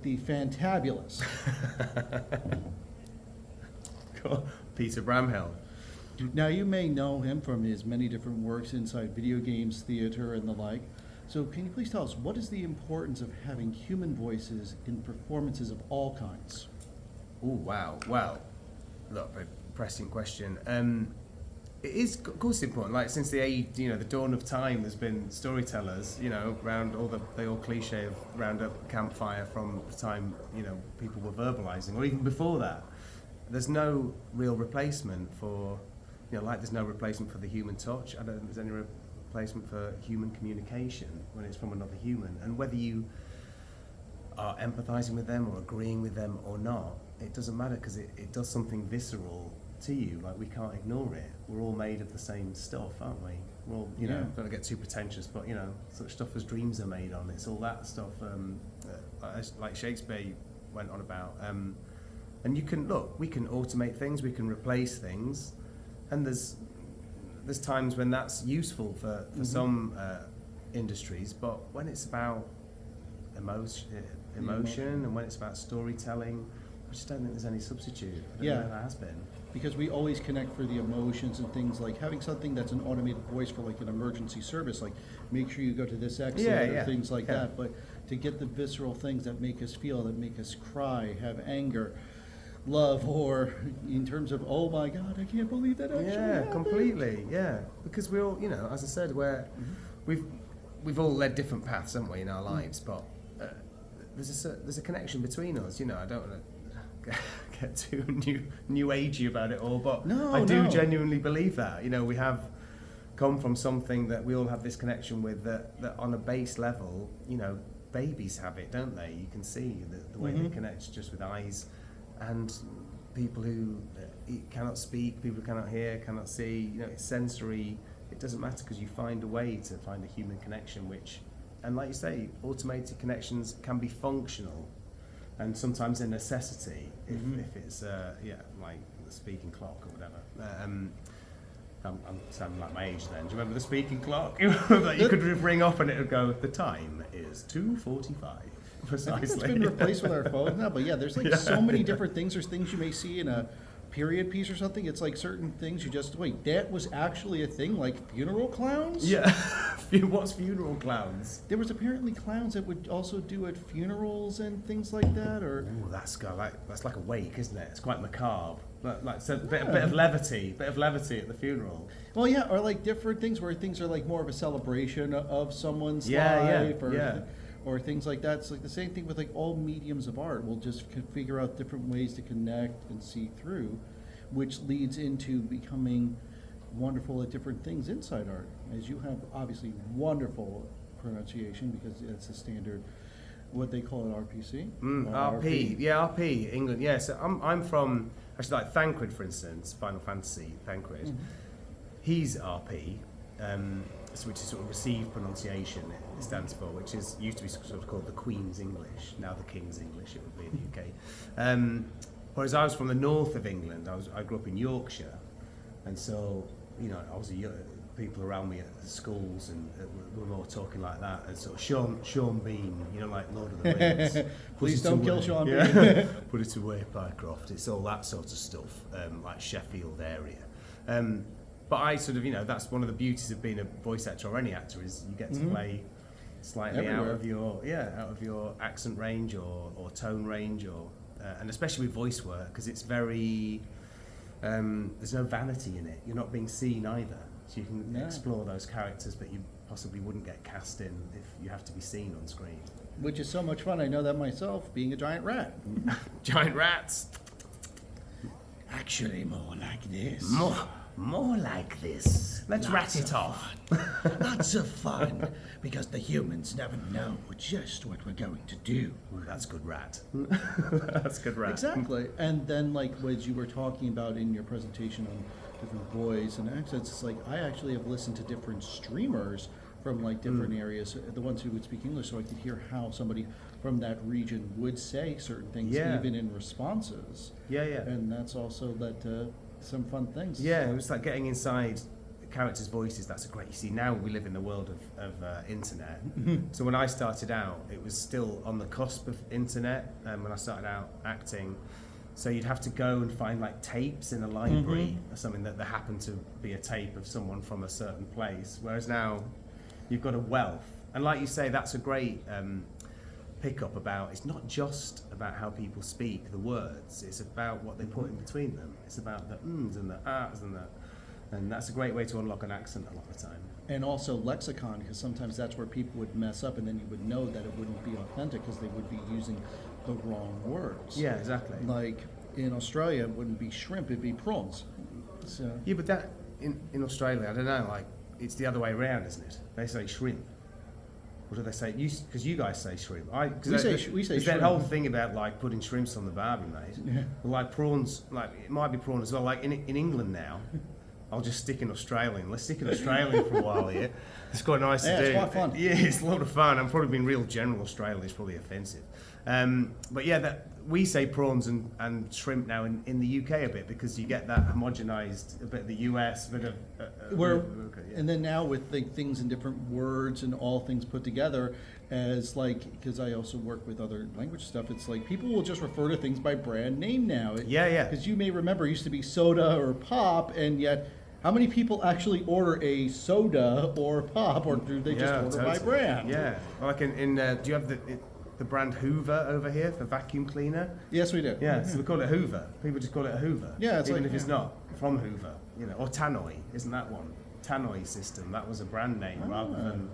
the fantabulous Cool. Peter Bramhill. Now, you may know him from his many different works inside video games, theater, and the like. So can you please tell us, what is the importance of having human voices in performances of all kinds? Oh, wow. Well, look, very pressing question. It is, of course, important. Like, since the age, the dawn of time, there's been storytellers, around all the old cliche of round a campfire from the time, people were verbalizing, or even before that. There's no real replacement for, like there's no replacement for the human touch. I don't think there's any replacement for human communication when it's from another human. And whether you are empathizing with them or agreeing with them or not, it doesn't matter, because it does something visceral to you. Like, we can't ignore it. We're all made of the same stuff, aren't we? We're all, don't get too pretentious, but such stuff as dreams are made on. It's all that stuff, like Shakespeare went on about. And we can automate things, we can replace things, and there's times when that's useful for some industries, but when it's about emotion and when it's about storytelling, I just don't think there's any substitute. I don't know if there has been. Because we always connect for the emotions and things, like having something that's an automated voice for like an emergency service, like make sure you go to this exit or things like that. But to get the visceral things that make us feel, that make us cry, have anger, love, or in terms of, oh my God, I can't believe that actually happened. Completely, because we all, as I said, we've all led different paths, haven't we, in our lives, but there's a connection between us. I don't want to get too new agey about it all, but I do genuinely believe that. We have come from something that we all have this connection with, that on a base level, babies have it, don't they? You can see the way they connect just with eyes. And people who cannot speak, people who cannot hear, cannot see, it's sensory. It doesn't matter, because you find a way to find a human connection, and like you say, automated connections can be functional and sometimes a necessity if it's like the speaking clock or whatever. I'm sounding like my age then. Do you remember the speaking clock? That you could ring off and it would go, the time is 2:45. Precisely. I think that's been replaced with our phones now, but there's so many different things. There's things you may see in a period piece or something. It's like certain things you just, wait, that was actually a thing, like funeral clowns? Yeah. What's funeral clowns? There was apparently clowns that would also do at funerals and things like that, or... Ooh, that's like a wake, isn't it? It's quite macabre. So a bit of levity at the funeral. Well, or like different things where things are like more of a celebration of someone's life, or things like that. It's like the same thing with like all mediums of art. We'll just figure out different ways to connect and see through, which leads into becoming wonderful at different things inside art. As you have obviously wonderful pronunciation, because it's a standard, what they call it, RPC? RP. RP, England. Yeah, so I'm from, actually, like Thancred, for instance, Final Fantasy Thancred. He's RP. Which is sort of received pronunciation, it stands for, which used to be sort of called the Queen's English, now the King's English, it would be in the UK. Whereas I was from the north of England, I grew up in Yorkshire, and so, I was people around me at the schools and were more talking like that, and sort of Sean Bean, like Lord of the Rings. Please don't kill Sean Bean. Put it away, Pycroft. It's all that sort of stuff, like Sheffield area. But I sort of, that's one of the beauties of being a voice actor or any actor, is you get to play slightly out of your accent range or tone range, or and especially with voice work, because it's very there's no vanity in it. You're not being seen either, so you can explore those characters that you possibly wouldn't get cast in if you have to be seen on screen. Which is so much fun. I know that myself, being a giant rat. Giant rats. Actually, more like this. More like this. Let's rat it off. Lots of fun, because the humans never know just what we're going to do. Ooh, that's good rat. That's good rat. Exactly. And then, like, as you were talking about in your presentation on different voice and accents, it's like I actually have listened to different streamers from like different areas, the ones who would speak English, so I could hear how somebody from that region would say certain things, even in responses. And that's also led to some fun things. Yeah, it was like getting inside characters' voices, that's a great. You see, now we live in the world of internet. So when I started out, it was still on the cusp of internet. When I started out acting, so you'd have to go and find like tapes in a library or something that there happened to be a tape of someone from a certain place. Whereas now, you've got a wealth, and like you say, that's a great pickup about. It's not just about how people speak the words; it's about what they put in between them. It's about the ums and the ahs and that's a great way to unlock an accent a lot of the time. And also lexicon, because sometimes that's where people would mess up, and then you would know that it wouldn't be authentic because they would be using the wrong words. Yeah, exactly. Like in Australia, it wouldn't be shrimp; it'd be prawns. So Yeah, but that in Australia, I don't know. Like it's the other way around, isn't it? They say shrimp. What do they say? Because you guys say shrimp. We say there's shrimp. that whole thing about like putting shrimps on the barbie, mate. Yeah. Well, like prawns, like it might be prawn as well. Like in England now. I'll just stick in Australian. Let's stick in Australian for a while here. It's quite nice to do. It's quite fun. Yeah, it's a lot of fun. I'm probably being real general Australian. It's probably offensive. But yeah, we say prawns and shrimp now in the UK a bit because you get that homogenized, a bit of the US, a bit of... And then now with things in different words and all things put together, as like, because I also work with other language stuff, it's like people will just refer to things by brand name now. Yeah. Because you may remember it used to be soda or pop, and yet how many people actually order a soda or pop, or do they just order by brand? Yeah. Well, like do you have the brand Hoover over here for vacuum cleaner? Yes, we do. Yeah, so we call it Hoover. People just call it a Hoover. Yeah, it's even like, if it's not from Hoover, you know. Or Tannoy, isn't that one? Tannoy system. That was a brand name rather than,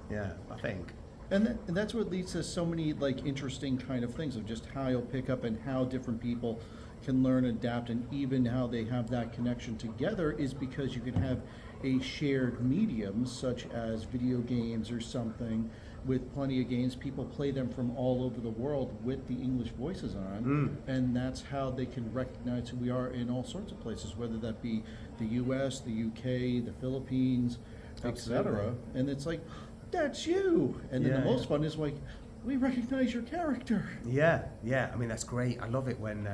yeah, I think. And that's what leads to so many like interesting kind of things of just how you'll pick up and how different people can learn, adapt, and even how they have that connection together is because you can have a shared medium such as video games or something. With plenty of games, people play them from all over the world with the English voices on, and that's how they can recognize who we are in all sorts of places, whether that be the U.S., the U.K., the Philippines, etc. And it's like, that's you. And then the most fun is like, we recognize your character. Yeah. I mean, that's great. I love it when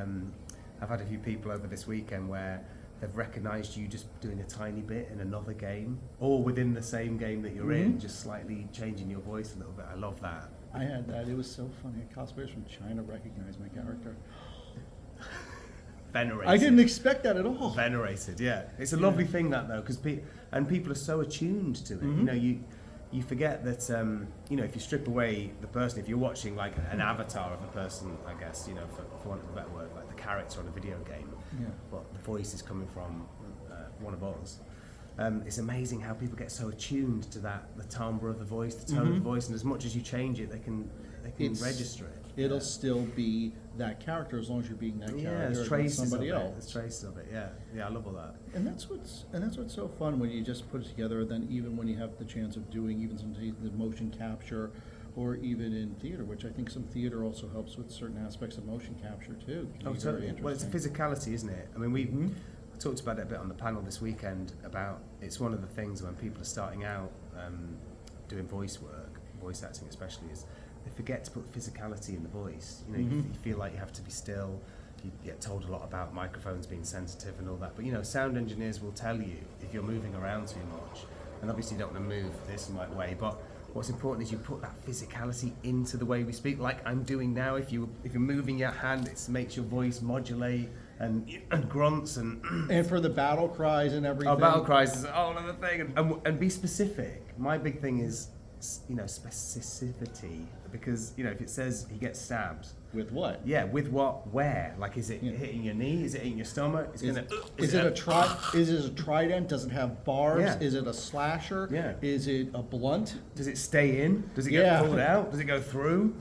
I've had a few people over this weekend where they've recognised you just doing a tiny bit in another game, or within the same game that you're in, just slightly changing your voice a little bit. I love that. I had that. It was so funny. Cosplayers from China recognized my character. Venerated. I didn't expect that at all. Venerated, yeah. It's a lovely thing that though, because people are so attuned to it. You know, you forget that, you know, if you strip away the person, if you're watching like an avatar of a person, I guess, you know, for want of a better word, like the character on a video game, but the voice is coming from one of us. It's amazing how people get so attuned to that, the timbre of the voice, the tone of the voice, and as much as you change it, they can register it. It'll still be that character as long as you're being that character. Yeah, there's and traces somebody of it. else. There's traces of it. Yeah, I love all that. And that's what's so fun when you just put it together. Then even when you have the chance of doing even some the motion capture, or even in theater, which I think some theater also helps with certain aspects of motion capture too. Oh, totally. Well, it's a physicality, isn't it? I mean, we talked about it a bit on the panel this weekend about it's one of the things when people are starting out doing voice work, voice acting especially, is they forget to put physicality in the voice. You know, you feel like you have to be still. You get told a lot about microphones being sensitive and all that, but you know, sound engineers will tell you if you're moving around too much, and obviously you don't want to move this right way, but what's important is you put that physicality into the way we speak, like I'm doing now. If you're moving your hand, it makes your voice modulate and grunts and for the battle cries and everything. Oh, battle cries is a whole other thing, and be specific. My big thing is, you know, specificity, because you know if it says he gets stabbed. With what? Yeah, with what? Where? Like, is it hitting your knee? Is it hitting your stomach? Is it a trident? Does it have barbs? Yeah. Is it a slasher? Yeah. Is it a blunt? Does it stay in? Does it get pulled out? Does it go through?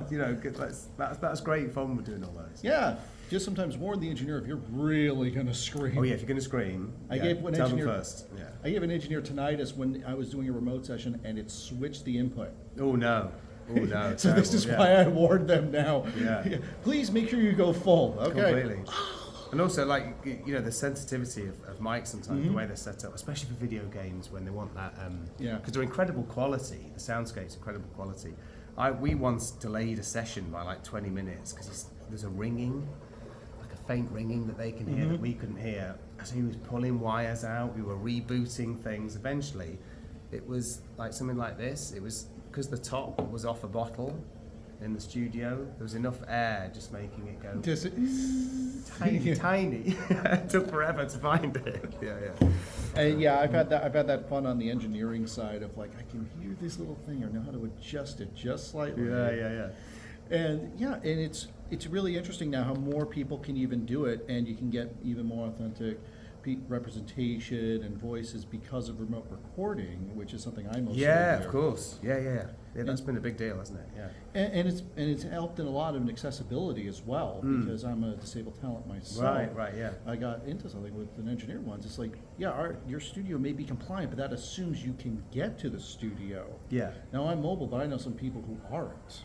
You know, that's great fun with doing all those. Yeah. Just sometimes warn the engineer if you're really gonna scream. Oh yeah, if you're gonna scream, gave an tell engineer them first. Yeah. I gave an engineer tinnitus when I was doing a remote session, and it switched the input. Oh no. Oh no. So this is why I warned them now. Yeah. Please make sure you go full. Okay. Completely. And also, like, you know, the sensitivity of mics sometimes, the way they're set up, especially for video games when they want that, because they're incredible quality. The soundscape's incredible quality. We once delayed a session by like 20 minutes because there's a ringing, like a faint ringing that they can hear that we couldn't hear. So he was pulling wires out, we were rebooting things. Eventually, it was like something like this. It was because the top was off a bottle in the studio. There was enough air just making it go tiny. It took forever to find it. And yeah, I've had that fun on the engineering side of like, I can hear this little thing or know how to adjust it just slightly. And it's really interesting now how more people can even do it, and you can get even more authentic representation and voices because of remote recording, which is something I mostly do. Of course. That's been a big deal, hasn't it? And it's helped in a lot of accessibility as well, because I'm a disabled talent myself. Right, I got into something with an engineer once. It's like, your studio may be compliant, but that assumes you can get to the studio. Now I'm mobile, but I know some people who aren't.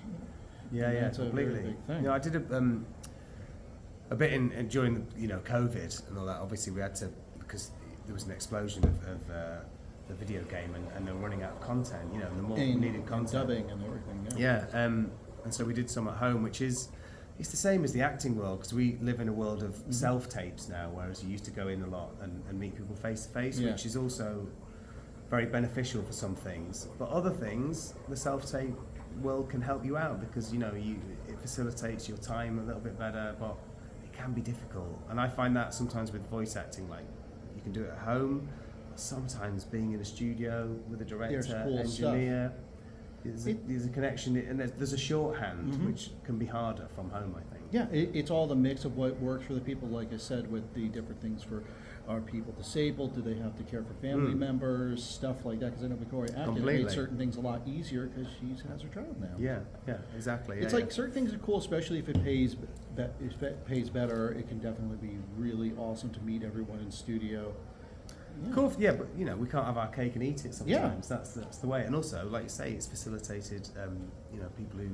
That's completely. A very big thing. I did a bit during COVID and all that. Obviously, we had to, because there was an explosion of the video game, and they're running out of content. And the more needed content, and dubbing and everything. And so we did some at home, which is it's the same as the acting world, because we live in a world of self tapes now, whereas you used to go in a lot and meet people face to face, which is also very beneficial for some things. But other things, the self tape world can help you out, because it facilitates your time a little bit better, but it can be difficult. And I find that sometimes with voice acting, like you can do it at home. Sometimes being in a studio with a director, cool engineer, there's a connection, and there's a shorthand which can be harder from home, I think. Yeah, it's all the mix of what works for the people, like I said, with the different things for, are people disabled? Do they have to care for family members? Stuff like that, because I know Victoria Atkins made certain things a lot easier because she has her child now. Yeah, exactly. It's like certain things are cool, especially if it pays better. It can definitely be really awesome to meet everyone in studio. Cool, but we can't have our cake and eat it sometimes. That's the way. And also, like you say, it's facilitated people who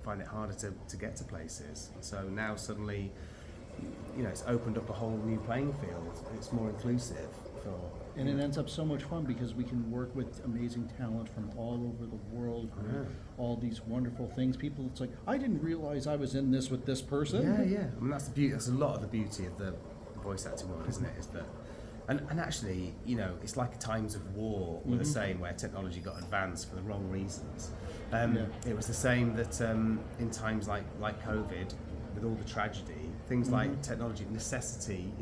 find it harder to get to places. So now suddenly, it's opened up a whole new playing field. It's more inclusive and it ends up so much fun because we can work with amazing talent from all over the world, all these wonderful things. People, it's like, I didn't realize I was in this with this person. I mean, that's the beauty. That's a lot of the beauty of the voice acting world, isn't it? Is that, and actually, it's like times of war were the same, where technology got advanced for the wrong reasons. It was the same that in times like COVID, with all the tragedy, things like technology, necessity,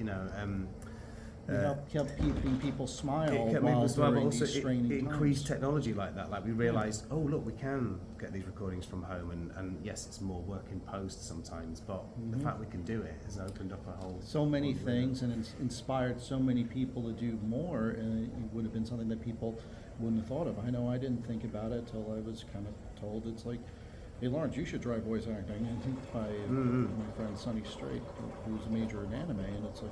kept keeping people smile. It kept people smile, but also it increased technology like that. Like we realised, oh look, we can get these recordings from home, and yes, it's more work in post sometimes, but the fact we can do it has opened up a whole so many things and it's inspired so many people to do more, and it would have been something that people wouldn't have thought of. I know I didn't think about it till I was kind of told. It's like, hey Lawrence, you should try voice acting, by my friend Sonny Strait, who's a major in anime, and it's like,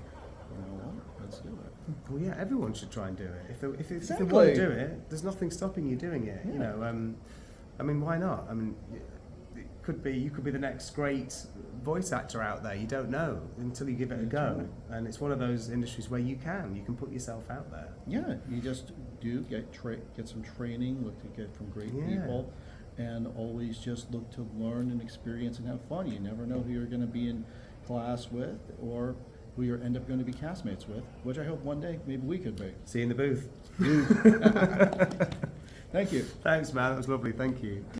you know what, let's do it. Well, yeah, everyone should try and do it. If they Exactly. want to do it, there's nothing stopping you doing it. Yeah. I mean, why not? I mean, you could be the next great voice actor out there. You don't know until you give it a go. Right. And it's one of those industries where you can put yourself out there. Yeah, you just get some training, look to get from great people, and always just look to learn and experience and have fun. You never know who you're going to be in class with, or who you end up going to be castmates with, which I hope one day maybe we could be. See you in the booth. Thank you. Thanks, man. That was lovely. Thank you.